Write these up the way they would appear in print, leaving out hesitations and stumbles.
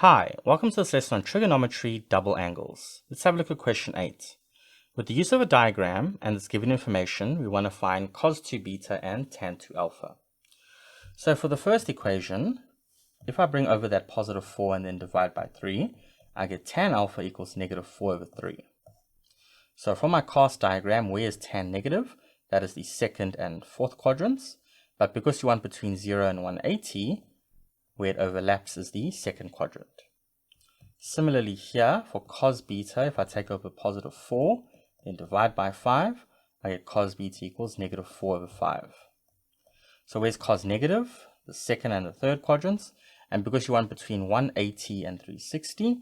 Hi, welcome to this lesson on trigonometry double angles. Let's have a look at question 8. With the use of a diagram and this given information, we want to find cos 2 beta and tan 2 alpha. So for the first equation, if I bring over that positive 4 and then divide by 3, I get tan alpha equals negative 4 over 3. So for my cos diagram, where is tan negative? That is the second and fourth quadrants. But because you want between 0 and 180, where it overlaps is the second quadrant. Similarly here, for cos beta, if I take over positive 4, then divide by 5, I get cos beta equals negative 4 over 5. So where's cos negative? The second and the third quadrants. And because you want between 180 and 360,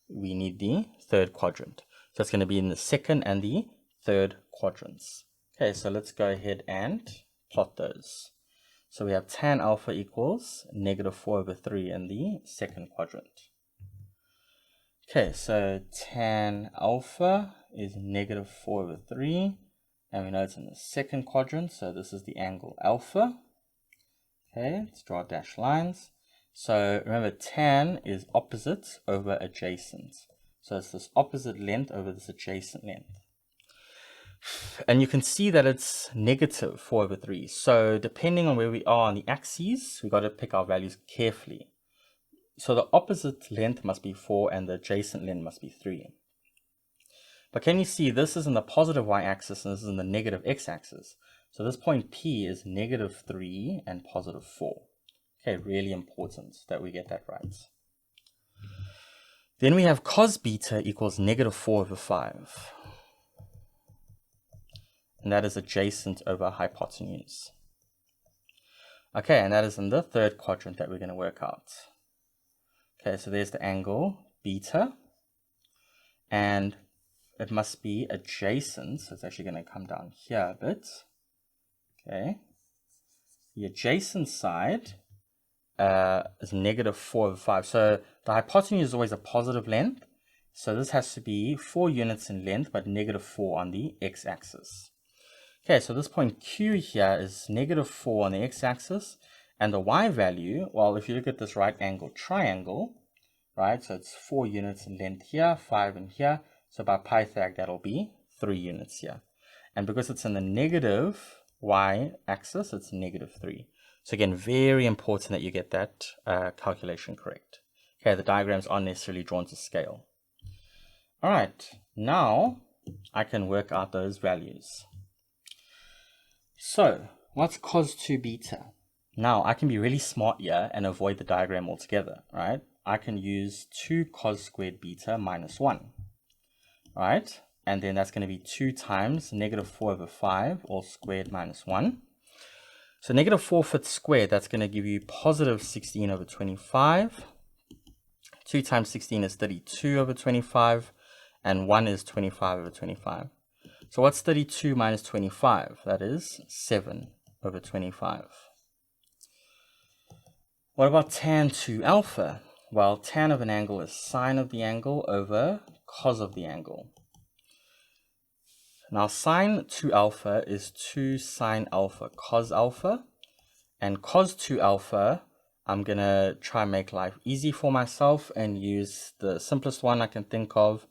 we need the third quadrant. So it's going to be in the second and the third quadrants. Okay, so let's go ahead and plot those. So we have tan alpha equals negative 4 over 3 in the second quadrant. Okay, so tan alpha is negative 4 over 3, and we know it's in the second quadrant, so this is the angle alpha. Okay, let's draw dashed lines. So remember, tan is opposite over adjacent. So it's this opposite length over this adjacent length. And you can see that it's negative 4 over 3. So depending on where we are on the axes, we've got to pick our values carefully. So the opposite length must be 4 and the adjacent length must be 3. But can you see this is in the positive y-axis and this is in the negative x-axis. So this point P is negative 3 and positive 4. Okay, really important that we get that right. Then we have cos beta equals negative 4 over 5. And that is adjacent over hypotenuse. Okay, and that is in the third quadrant that we're going to work out. Okay, so there's the angle beta, and it must be adjacent, so it's actually going to come down here a bit. Okay, the adjacent side is negative 4 over 5, so the hypotenuse is always a positive length, so this has to be 4 units in length, but negative 4 on the x-axis. Okay, so this point Q here is negative 4 on the x-axis, and the y value, well, if you look at this right angle triangle, right, so it's 4 units in length here, 5 in here, so by Pythag that'll be 3 units here. And because it's in the negative y-axis, it's negative 3. So again, very important that you get that calculation correct. Okay, the diagrams aren't necessarily drawn to scale. All right, now I can work out those values. So, what's cos 2 beta? Now, I can be really smart here and avoid the diagram altogether, right? I can use 2 cos squared beta minus 1, right? And then that's going to be 2 times negative 4 over 5, all squared minus 1. So negative 4/5 squared, that's going to give you positive 16 over 25. 2 times 16 is 32 over 25, and 1 is 25 over 25. So what's 32 minus 25? That is 7 over 25. What about tan 2 alpha? Well, tan of an angle is sine of the angle over cos of the angle. Now sine 2 alpha is 2 sine alpha cos alpha. And cos 2 alpha, I'm going to try and make life easy for myself and use the simplest one I can think of.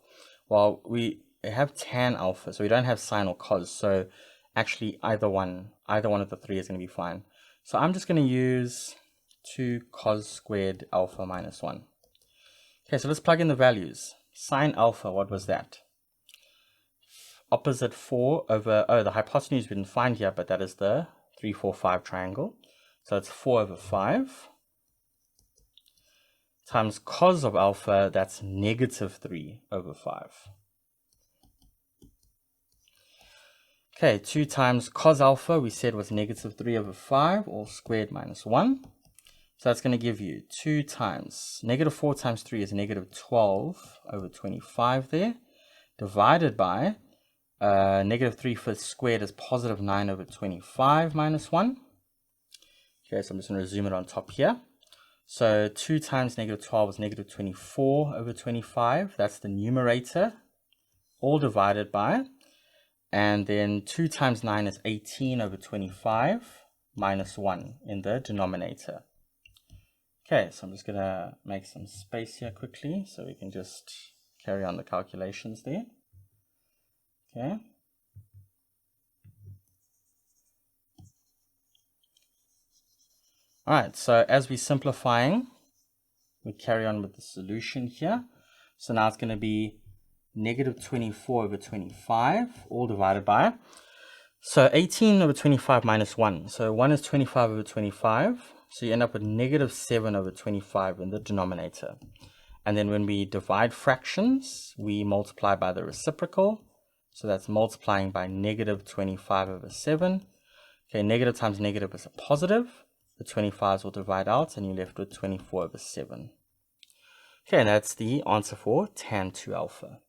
Well, we have tan alpha, so we don't have sine or cos, so actually either one of the three is going to be fine. So I'm just going to use 2 cos squared alpha minus 1. Okay, so let's plug in the values. Sine alpha, what was that? Opposite 4 over, the hypotenuse we didn't find here, but that is the 3, 4, 5 triangle. So it's 4 over 5 times cos of alpha, that's negative 3 over 5. Okay, 2 times cos alpha, we said was negative 3 over 5, all squared minus 1. So that's going to give you 2 times, negative 4 times 3 is negative 12 over 25 there, divided by negative 3/5 squared is positive 9 over 25 minus 1. Okay, so I'm just going to zoom it on top here. So 2 times negative 12 is negative 24 over 25. That's the numerator, all divided by. And then 2 times 9 is 18 over 25 minus 1 in the denominator. Okay, so I'm just going to make some space here quickly so we can just carry on the calculations there. Okay. All right, so as we're simplifying, we carry on with the solution here. So now it's going to be negative 24 over 25, all divided by. So 18 over 25 minus 1. So 1 is 25 over 25. So you end up with negative 7 over 25 in the denominator. And then when we divide fractions, we multiply by the reciprocal. So that's multiplying by negative 25 over 7. Okay, negative times negative is a positive. The 25s will divide out and you're left with 24 over 7. Okay, and that's the answer for tan 2 alpha.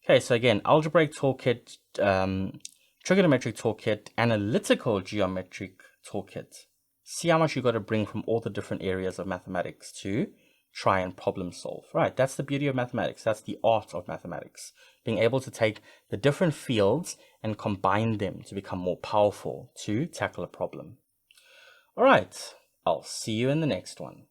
Okay, so again, algebraic toolkit, trigonometric toolkit, analytical geometric toolkit. See how much you got to bring from all the different areas of mathematics to try and problem solve. Right, that's the beauty of mathematics. That's the art of mathematics. Being able to take the different fields and combine them to become more powerful to tackle a problem. All right, I'll see you in the next one.